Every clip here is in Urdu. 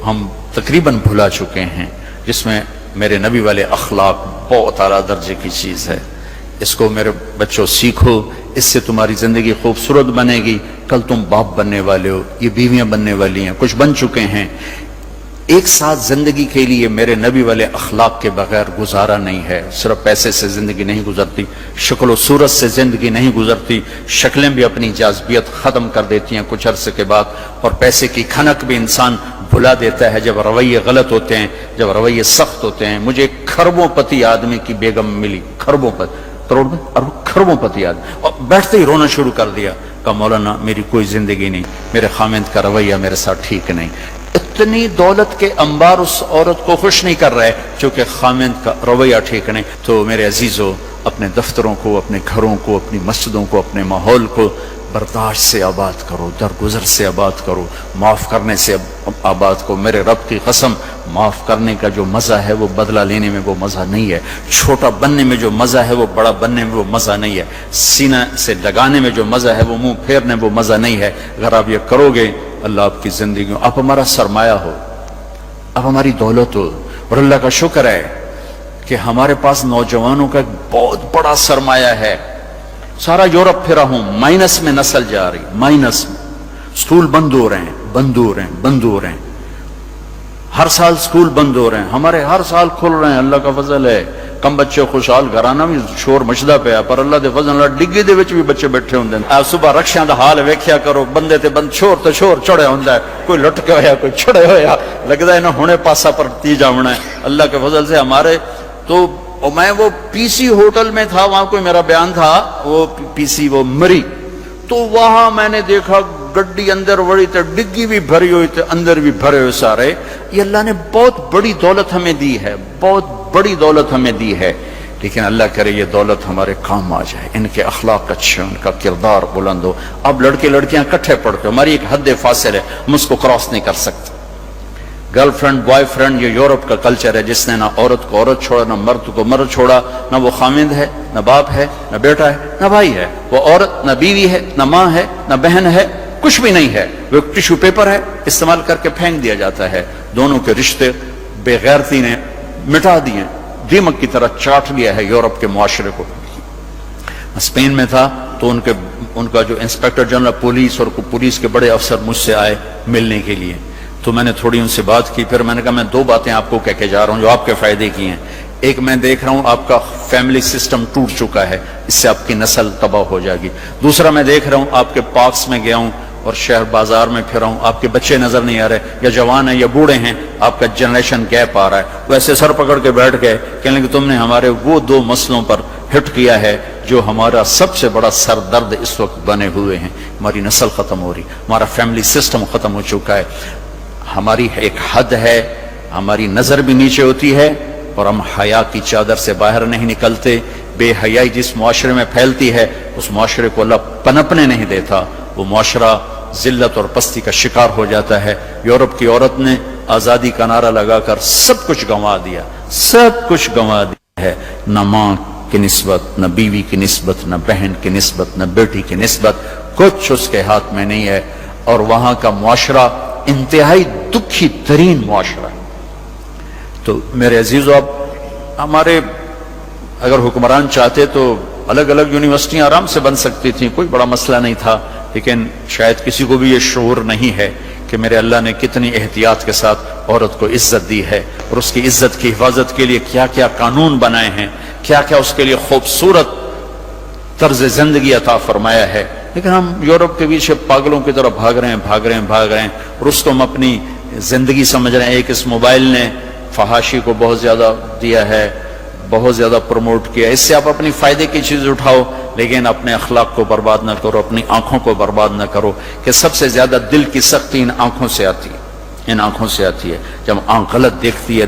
ہم تقریباً بھلا چکے ہیں، جس میں میرے نبی والے اخلاق بہت اعلیٰ درجے کی چیز ہے۔ اس کو میرے بچوں سیکھو، اس سے تمہاری زندگی خوبصورت بنے گی۔ کل تم باپ بننے والے ہو، یہ بیویاں بننے والی ہیں، کچھ بن چکے ہیں۔ ایک ساتھ زندگی کے لیے میرے نبی والے اخلاق کے بغیر گزارا نہیں ہے۔ صرف پیسے سے زندگی نہیں گزرتی، شکل و صورت سے زندگی نہیں گزرتی، شکلیں بھی اپنی جاذبیت ختم کر دیتی ہیں کچھ عرصے کے بعد، اور پیسے کی کھنک بھی انسان بھلا دیتا ہے جب رویے غلط ہوتے ہیں، جب رویے سخت ہوتے ہیں۔ مجھے ایک کھربوں پتی آدمی کی بیگم ملی، کھربوں پتی، کروڑ میں کھربوں پتی آدمی، اور بیٹھتے ہی رونا شروع کر دیا۔ کہا مولانا میری کوئی زندگی نہیں، میرے خامند کا رویہ میرے ساتھ ٹھیک نہیں۔ اتنی دولت کے انبار اس عورت کو خوش نہیں کر رہے چونکہ خامند کا رویہ ٹھیک نہیں۔ تو میرے عزیزو، اپنے دفتروں کو، اپنے گھروں کو، اپنی مسجدوں کو، اپنے ماحول کو برداشت سے آباد کرو، درگزر سے آباد کرو، معاف کرنے سے آباد کرو۔ میرے رب کی قسم، معاف کرنے کا جو مزہ ہے وہ بدلہ لینے میں وہ مزہ نہیں ہے، چھوٹا بننے میں جو مزہ ہے وہ بڑا بننے میں وہ مزہ نہیں ہے، سینہ سے لگانے میں جو مزہ ہے وہ منہ پھیرنے میں وہ مزہ نہیں ہے۔ اگر آپ یہ کرو گے، اللہ آپ کی زندگی میں، آپ ہمارا سرمایہ ہو، آپ ہماری دولت ہو۔ اور اللہ کا شکر ہے کہ ہمارے پاس نوجوانوں کا ایک بہت بڑا سرمایہ ہے۔ سارا یورپ پھرا ہوں، مائنس میں نسل جا رہی، مائنس میں۔ سکول بند ہو رہے ہیں، بند ہو رہے ہیں، بند ہو رہے ہیں، ہر سال سکول بند ہو رہے ہیں، ہمارے ہر سال کھل رہے ہیں، اللہ کا فضل ہے۔ کم بچے خوشحال گھرانا بھی شور مچدا پیا، پر اللہ دے فضل نال ڈگی دے وچ بھی بچے بیٹھے ہوندے ہیں۔ آپ صبح رکشیاں دا حال ویکھیا کرو، بندے تے بند شور تے شور چڑھیا ہوندا ہے، کوئی لٹ کے ہویا، کوئی چھڑے ہویا، لگدا ہے نا ہنے پاسا پرتی جاونا ہے۔ اللہ کے فضل سے ہمارے تو، میں وہ پی سی ہوٹل میں تھا، وہاں کوئی میرا بیان تھا، وہ پی سی وہ مری، تو وہاں میں نے دیکھا گڈی اندر وڑی تے ڈگی بھی بھری ہوئی تے اندر بھی بھرے ہوئے سارے۔ یہ اللہ نے بہت بڑی دولت ہمیں دی ہے، بہت بڑی دولت ہمیں دی ہے، لیکن اللہ کرے یہ دولت ہمارے کام آ جائے، ان کے اخلاق اچھے، ان کا کردار بلند ہو۔ اب لڑکے لڑکیاں کٹھے پڑھتے ہو، ہماری ایک حد فاصل ہے، ہم اس کو کراس نہیں کر سکتے۔ گرل فرینڈ بوائے فرینڈ، یہ یورپ کا کلچر ہے، جس نے نہ عورت کو عورت چھوڑا، نہ مرد کو مرد چھوڑا، نہ وہ خامند ہے، نہ باپ ہے، نہ بیٹا ہے، نہ بھائی ہے، وہ عورت نہ بیوی ہے، نہ ماں ہے، نہ بہن ہے، کچھ بھی نہیں ہے، وہ ایک ٹیشو پیپر ہے، استعمال کر کے پھینک دیا جاتا ہے۔ دونوں کے رشتے بے غیرتی نے مٹا دیے، دیمک کی طرح چاٹ لیا ہے یورپ کے معاشرے کو۔ اسپین میں تھا تو ان کا جو انسپیکٹر جنرل پولیس اور پولیس کے بڑے افسر مجھ سے آئے ملنے کے لیے، تو میں نے تھوڑی ان سے بات کی، پھر میں نے کہا میں دو باتیں آپ کو کہہ کے جا رہا ہوں جو آپ کے فائدے کی ہیں۔ ایک، میں دیکھ رہا ہوں آپ کا فیملی سسٹم ٹوٹ چکا ہے، اس سے آپ کی نسل تباہ ہو جائے گی۔ دوسرا، میں دیکھ رہا ہوں آپ کے پارکس میں گیا ہوں اور شہر بازار میں پھرا ہوں، آپ کے بچے نظر نہیں آ رہے، یا جوان ہیں یا بوڑھے ہیں، آپ کا جنریشن گیپ آ رہا ہے۔ ویسے سر پکڑ کے بیٹھ گئے، کہنے کہ تم نے ہمارے وہ دو مسئلوں پر ہٹ کیا ہے جو ہمارا سب سے بڑا سر درد اس وقت بنے ہوئے ہیں۔ ہماری نسل ختم ہو رہی، ہمارا فیملی سسٹم ختم ہو چکا ہے، ہماری ایک حد ہے، ہماری نظر بھی نیچے ہوتی ہے، اور ہم حیا کی چادر سے باہر نہیں نکلتے۔ بے حیائی جس معاشرے میں پھیلتی ہے، اس معاشرے کو اللہ پنپنے نہیں دیتا، وہ معاشرہ ذلت اور پستی کا شکار ہو جاتا ہے۔ یورپ کی عورت نے آزادی کا نعرہ لگا کر سب کچھ گنوا دیا، سب کچھ گنوا دیا ہے، نہ ماں کی نسبت، نہ بیوی کی نسبت، نہ بہن کی نسبت، نہ بیٹی کی نسبت، کچھ اس کے ہاتھ میں نہیں ہے، اور وہاں کا معاشرہ انتہائی دکھی ترین معاشرہ ہے۔ تو میرے عزیزو، اب ہمارے اگر حکمران چاہتے تو الگ الگ یونیورسٹیاں آرام سے بن سکتی تھیں، کوئی بڑا مسئلہ نہیں تھا، لیکن شاید کسی کو بھی یہ شعور نہیں ہے کہ میرے اللہ نے کتنی احتیاط کے ساتھ عورت کو عزت دی ہے، اور اس کی عزت کی حفاظت کے لیے کیا کیا قانون بنائے ہیں، کیا کیا اس کے لیے خوبصورت طرز زندگی عطا فرمایا ہے۔ لیکن ہم یورپ کے پیچھے پاگلوں کی طرح بھاگ رہے ہیں، اور اس کو ہم اپنی زندگی سمجھ رہے ہیں۔ ایک اس موبائل نے فحاشی کو بہت زیادہ دیا ہے، بہت زیادہ پروموٹ کیا، اس سے آپ اپنی فائدے کی چیز اٹھاؤ، لیکن اپنے اخلاق کو برباد نہ کرو، اپنی آنکھوں کو برباد نہ کرو، کہ سب سے زیادہ دل کی سختی ان آنکھوں سے آتی ہے، ان آنکھوں سے آتی ہے۔ جب آنکھ غلط دیکھتی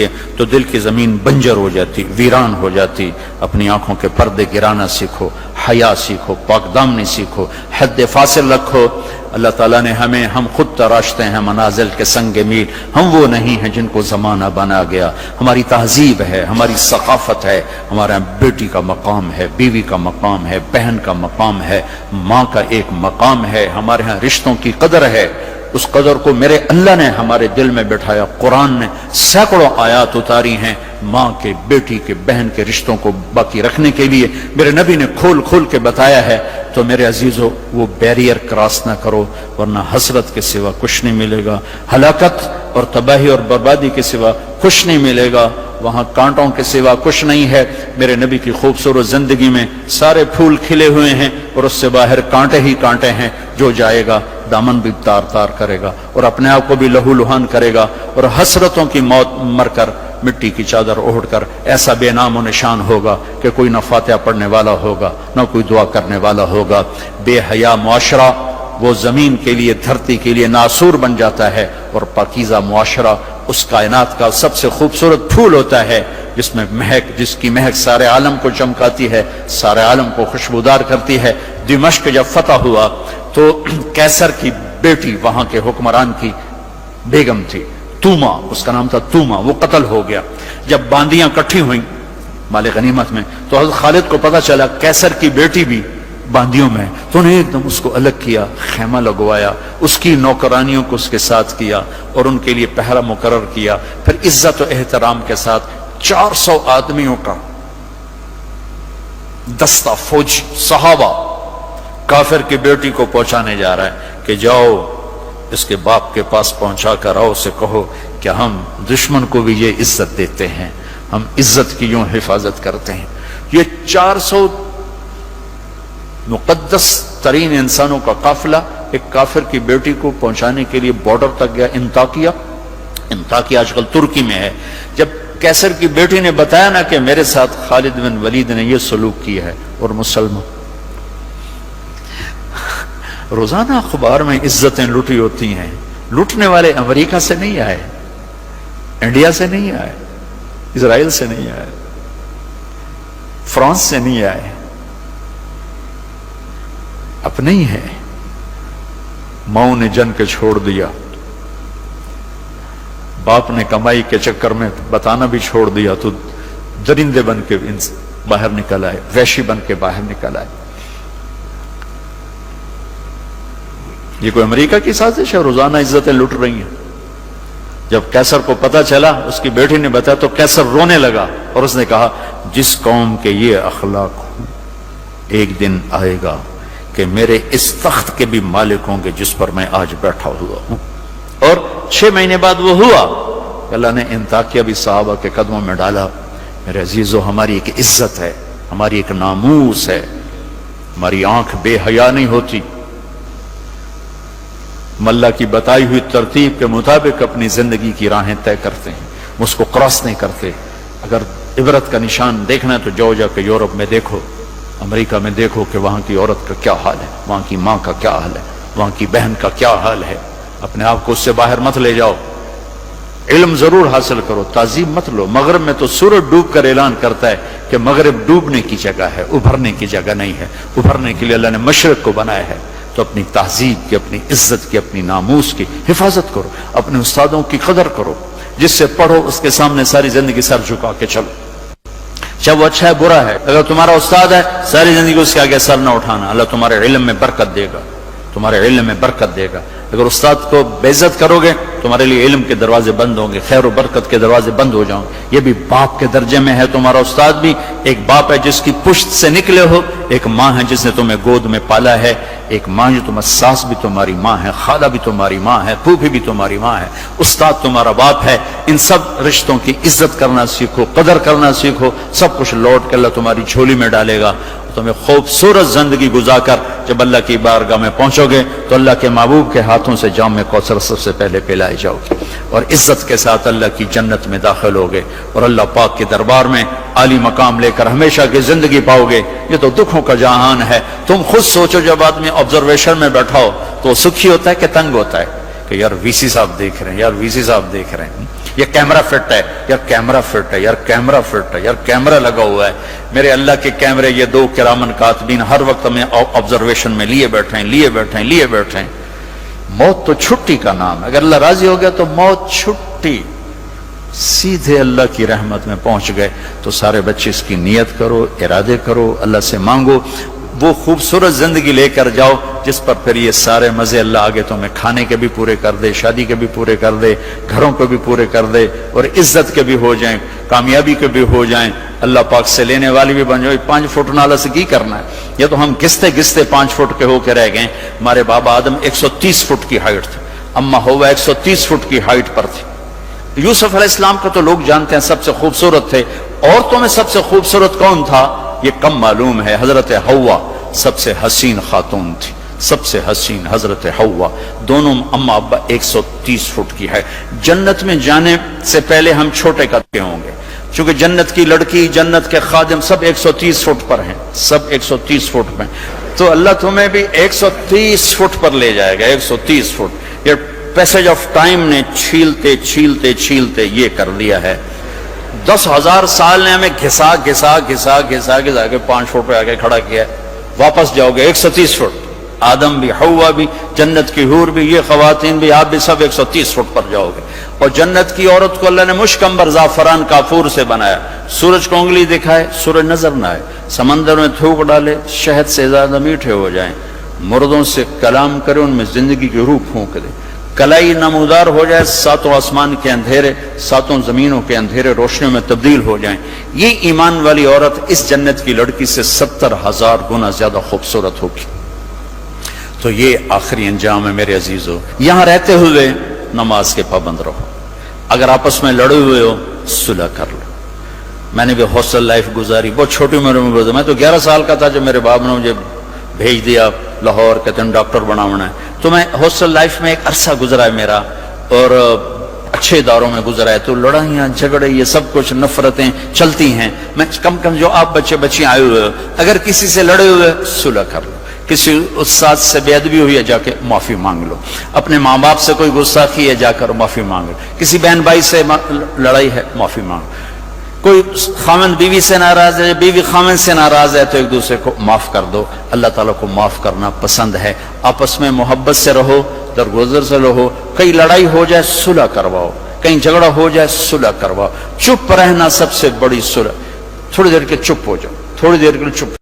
ہے تو دل کی زمین بنجر ہو جاتی، ویران ہو جاتی۔ اپنی آنکھوں کے پردے گرانا سیکھو، حیا سیکھو، پاک دامنی سیکھو، حد فاصل رکھو۔ اللہ تعالیٰ نے ہم خود تراشتے ہیں منازل کے سنگ میل، ہم وہ نہیں ہیں جن کو زمانہ بنا گیا۔ ہماری تہذیب ہے، ہماری ثقافت ہے، ہمارا بیٹی کا مقام ہے، بیوی کا مقام ہے، بہن کا مقام ہے، ماں کا ایک مقام ہے، ہمارے ہاں رشتوں کی قدر ہے۔ اس قدر کو میرے اللہ نے ہمارے دل میں بٹھایا. قرآن نے سینکڑوں آیات اتاری ہیں ماں کے، بیٹی کے، بہن کے رشتوں کو باقی رکھنے کے لیے. میرے نبی نے کھول کھول کے بتایا ہے. تو میرے عزیزو وہ بیریئر کراس نہ کرو، ورنہ حسرت کے سوا کچھ نہیں ملے گا، ہلاکت اور تباہی اور بربادی کے سوا کچھ نہیں ملے گا، وہاں کانٹوں کے سوا کچھ نہیں ہے. میرے نبی کی خوبصورت زندگی میں سارے پھول کھلے ہوئے ہیں اور اس سے باہر کانٹے ہی کانٹے ہیں. جو جائے گا دامن بھی تار تار کرے گا اور اپنے آپ کو بھی لہو لہان کرے گا، اور حسرتوں کی موت مر کر مٹی کی چادر اوڑھ کر ایسا بے نام و نشان ہوگا کہ کوئی نہ فاتحہ پڑھنے والا ہوگا نہ کوئی دعا کرنے والا ہوگا. بے حیا معاشرہ وہ زمین کے لیے، دھرتی کے لیے ناسور بن جاتا ہے، اور پاکیزہ معاشرہ اس کائنات کا سب سے خوبصورت پھول ہوتا ہے جس میں مہک، جس کی مہک سارے عالم کو چمکاتی ہے، سارے عالم کو خوشبودار کرتی ہے. دمشق جب فتح ہوا تو کیسر کی بیٹی وہاں کے حکمران کی بیگم تھی، توما اس کا نام تھا، توما، وہ قتل ہو گیا. جب باندیاں کٹھی ہوئیں مال غنیمت میں تو حضرت خالد کو پتا چلا کیسر کی بیٹی بھی باندیوں میں، تو انہیں ایک دم اس کو الگ کیا، خیمہ لگوایا، اس کی نوکرانیوں کو اس کے ساتھ کیا اور ان کے لیے پہرا مقرر کیا. پھر عزت و احترام کے ساتھ 400 آدمیوں کا دستہ فوج صحابہ کافر کی بیٹی کو پہنچانے جا رہا ہے کہ جاؤ اس کے باپ کے پاس پہنچا کر آؤ، اسے کہو کہ ہم دشمن کو بھی یہ عزت دیتے ہیں، ہم عزت کی یوں حفاظت کرتے ہیں. یہ 400 مقدس ترین انسانوں کا قافلہ ایک کافر کی بیٹی کو پہنچانے کے لیے بارڈر تک گیا. انطاکیہ آج کل ترکی میں ہے. جب کیسر کی بیٹی نے بتایا نا کہ میرے ساتھ خالد بن ولید نے یہ سلوک کیا ہے، اور مسلمان روزانہ اخبار میں عزتیں لوٹی ہوتی ہیں. لوٹنے والے امریکہ سے نہیں آئے، انڈیا سے نہیں آئے، اسرائیل سے نہیں آئے، فرانس سے نہیں آئے، اپنے ہی ہے. ماؤں نے جن کے چھوڑ دیا، باپ نے کمائی کے چکر میں بتانا بھی چھوڑ دیا، تو درندے بن کے باہر نکل آئے، وحشی بن کے باہر نکل آئے. یہ کوئی امریکہ کی سازش ہے؟ روزانہ عزتیں لٹ رہی ہیں. جب کیسر کو پتا چلا، اس کی بیٹی نے بتایا تو کیسر رونے لگا اور اس نے کہا جس قوم کے یہ اخلاق ہوں ایک دن آئے گا کہ میرے اس تخت کے بھی مالک ہوں گے جس پر میں آج بیٹھا ہوا ہوں. اور 6 مہینے بعد وہ ہوا. اللہ نے انطاکیہ بھی صحابہ کے قدموں میں ڈالا. میرے عزیزو، ہماری ایک عزت ہے، ہماری ایک ناموس ہے، ہماری آنکھ بے حیا نہیں ہوتی. ہم اللہ کی بتائی ہوئی ترتیب کے مطابق اپنی زندگی کی راہیں طے کرتے ہیں، اس کو کراس نہیں کرتے. اگر عبرت کا نشان دیکھنا ہے تو جاؤ جا کے یورپ میں دیکھو، امریکہ میں دیکھو کہ وہاں کی عورت کا کیا حال ہے، وہاں کی ماں کا کیا حال ہے، وہاں کی بہن کا کیا حال ہے. اپنے آپ کو اس سے باہر مت لے جاؤ. علم ضرور حاصل کرو، تعظیم مت لو. مغرب میں تو سورج ڈوب کر اعلان کرتا ہے کہ مغرب ڈوبنے کی جگہ ہے، ابھرنے کی جگہ نہیں ہے. ابھرنے کے لیے اللہ نے مشرق کو بنایا ہے. تو اپنی تہذیب کی، اپنی عزت کی، اپنی ناموس کی حفاظت کرو، اپنے استادوں کی قدر کرو. جس سے پڑھو اس کے سامنے ساری زندگی سر جھکا کے چلو، چاہے وہ اچھا ہے برا ہے. اگر تمہارا استاد ہے ساری زندگی اس کے آگے سر نہ اٹھانا. اللہ تمہارے علم میں برکت دے گا، تمہارے علم میں برکت دے گا. اگر استاد کو بے عزت کرو گے تمہارے لیے علم کے دروازے بند ہوں گے، خیر و برکت کے دروازے بند ہو جاؤں. یہ بھی باپ کے درجے میں ہے. تمہارا استاد بھی ایک باپ ہے جس کی پشت سے نکلے ہو، ایک ماں ہے جس نے تمہیں گود میں پالا ہے، ایک ماں جو تمہاری ساس بھی تمہاری ماں ہے، خالہ بھی تمہاری ماں ہے، پھوپھی بھی تمہاری ماں ہے، استاد تمہارا باپ ہے. ان سب رشتوں کی عزت کرنا سیکھو، قدر کرنا سیکھو. سب کچھ لوٹ کے اللہ تمہاری جھولی میں ڈالے گا. تمہیں خوبصورت زندگی گزار کر جب اللہ کی بارگاہ میں پہنچو گے تو اللہ کے محبوب کے ہاتھوں سے جام کوثر سب سے پہلے پلائے جاؤ گے، اور عزت کے ساتھ اللہ کی جنت میں داخل ہوگے، اور اللہ پاک کے دربار میں عالی مقام لے کر ہمیشہ کی زندگی پاؤ گے. یہ تو دکھوں کا جہان ہے. تم خود سوچو، جب آدمی آبزرویشن میں بیٹھا ہو تو سکھی ہوتا ہے کہ تنگ ہوتا ہے کہ یار وی سی صاحب دیکھ رہے ہیں، یار وی سی صاحب دیکھ رہے ہیں، یہ کیمرہ فٹ ہے، یار کیمرہ فٹ ہے، یار کیمرہ فٹ ہے، یار کیمرہ لگا ہوا ہے. میرے اللہ کے کیمرے یہ 2 کرامن کاتبین ہر وقت ہمیں آبزرویشن میں لیے بیٹھے ہیں. موت تو چھٹی کا نام ہے. اگر اللہ راضی ہو گیا تو موت چھٹی، سیدھے اللہ کی رحمت میں پہنچ گئے. تو سارے بچے اس کی نیت کرو، ارادے کرو، اللہ سے مانگو. وہ خوبصورت زندگی لے کر جاؤ جس پر پھر یہ سارے مزے اللہ آگے تمہیں کھانے کے بھی پورے کر دے، شادی کے بھی پورے کر دے، گھروں کے بھی پورے کر دے، اور عزت کے بھی ہو جائیں، کامیابی کے بھی ہو جائیں، اللہ پاک سے لینے والی بھی بن جائے۔ 5 فٹ نالا سے کی کرنا ہے؟ یہ تو ہم گھستے گھستے 5 فٹ کے ہو کے رہ گئے۔ ہمارے بابا آدم 130 فٹ کی ہائٹ تھے، اما ہوا 130 فٹ کی ہائٹ پر تھی۔ یوسف علیہ السلام کا تو لوگ جانتے ہیں سب سے خوبصورت تھے، عورتوں میں سب سے خوبصورت کون تھا یہ کم معلوم ہے، حضرت حوا سب سے حسین خاتون تھی، سب سے حسین حضرت حوا، دونوں اما ابا 130 فٹ کی ہے۔ جنت میں جانے سے پہلے ہم چھوٹے قد کے ہوں گے، چونکہ جنت کی لڑکی، جنت کے خادم سب 130 فٹ پر ہیں، سب 130 فٹ میں، تو اللہ تمہیں بھی 130 فٹ پر لے جائے گا، 130 فٹ۔ یہ پیسج آف ٹائم نے چھیلتے چھیلتے چھیلتے یہ کر دیا ہے۔ 10,000 سال نے ہمیں گھسا گھسا گھسا گھسا گھسا کے 5 فٹ پہ آگے کھڑا کیا ہے۔ واپس جاؤ گے 130 فٹ، آدم بھی، حوا بھی، جنت کی حور بھی، یہ خواتین بھی، آپ بھی سب 130 فٹ پر جاؤ گے۔ اور جنت کی عورت کو اللہ نے مشکمبر زعفران کافور سے بنایا، سورج کو انگلی دکھائے سورج نظر نہ آئے، سمندر میں تھوک ڈالے شہد سے زیادہ میٹھے ہو جائیں، مردوں سے کلام کرے ان میں زندگی کی روح پھونک دے، کلائی نمودار ہو جائے، 7 آسمان کے اندھیرے 7 زمینوں کے اندھیرے روشنیوں میں تبدیل ہو جائیں۔ یہ ایمان والی عورت اس جنت کی لڑکی سے 70,000 گنا زیادہ خوبصورت ہوگی۔ تو یہ آخری انجام ہے میرے عزیزو۔ یہاں رہتے ہوئے نماز کے پابند رہو، اگر آپس میں لڑے ہوئے ہو صلح کر لو۔ میں نے بھی ہاسٹل لائف گزاری، بہت چھوٹی عمر میں گزاری، میں تو 11 سال کا تھا جب میرے باپ نے مجھے بھیج دیا لاہور، کہتے ہیں ڈاکٹر بناونا ہے، تو میں ہاسٹل لائف میں ایک عرصہ گزرا ہے میرا، اور اچھے اداروں میں گزرا ہے، تو لڑائیاں جھگڑے یہ سب کچھ نفرتیں چلتی ہیں۔ میں کم جو آپ بچے بچیاں آئے ہوئے ہو، اگر کسی سے لڑے ہوئے صلح کر لو، کسی استاد سے بے ادبی ہوئی ہے جا کے معافی مانگ لو، اپنے ماں باپ سے کوئی گستاخی ہے جا کر معافی مانگ لو، کسی بہن بھائی سے لڑائی ہے معافی مانگ لو، کوئی خامن بیوی سے ناراض ہے، بیوی خامن سے ناراض ہے، تو ایک دوسرے کو معاف کر دو۔ اللہ تعالیٰ کو معاف کرنا پسند ہے۔ آپس میں محبت سے رہو، درگزر سے رہو، کہیں لڑائی ہو جائے صلح کرواؤ، کہیں جھگڑا ہو جائے صلح کرواؤ۔ چپ رہنا سب سے بڑی صلح، تھوڑی دیر کے چپ ہو جاؤ، تھوڑی دیر کے لیے چپ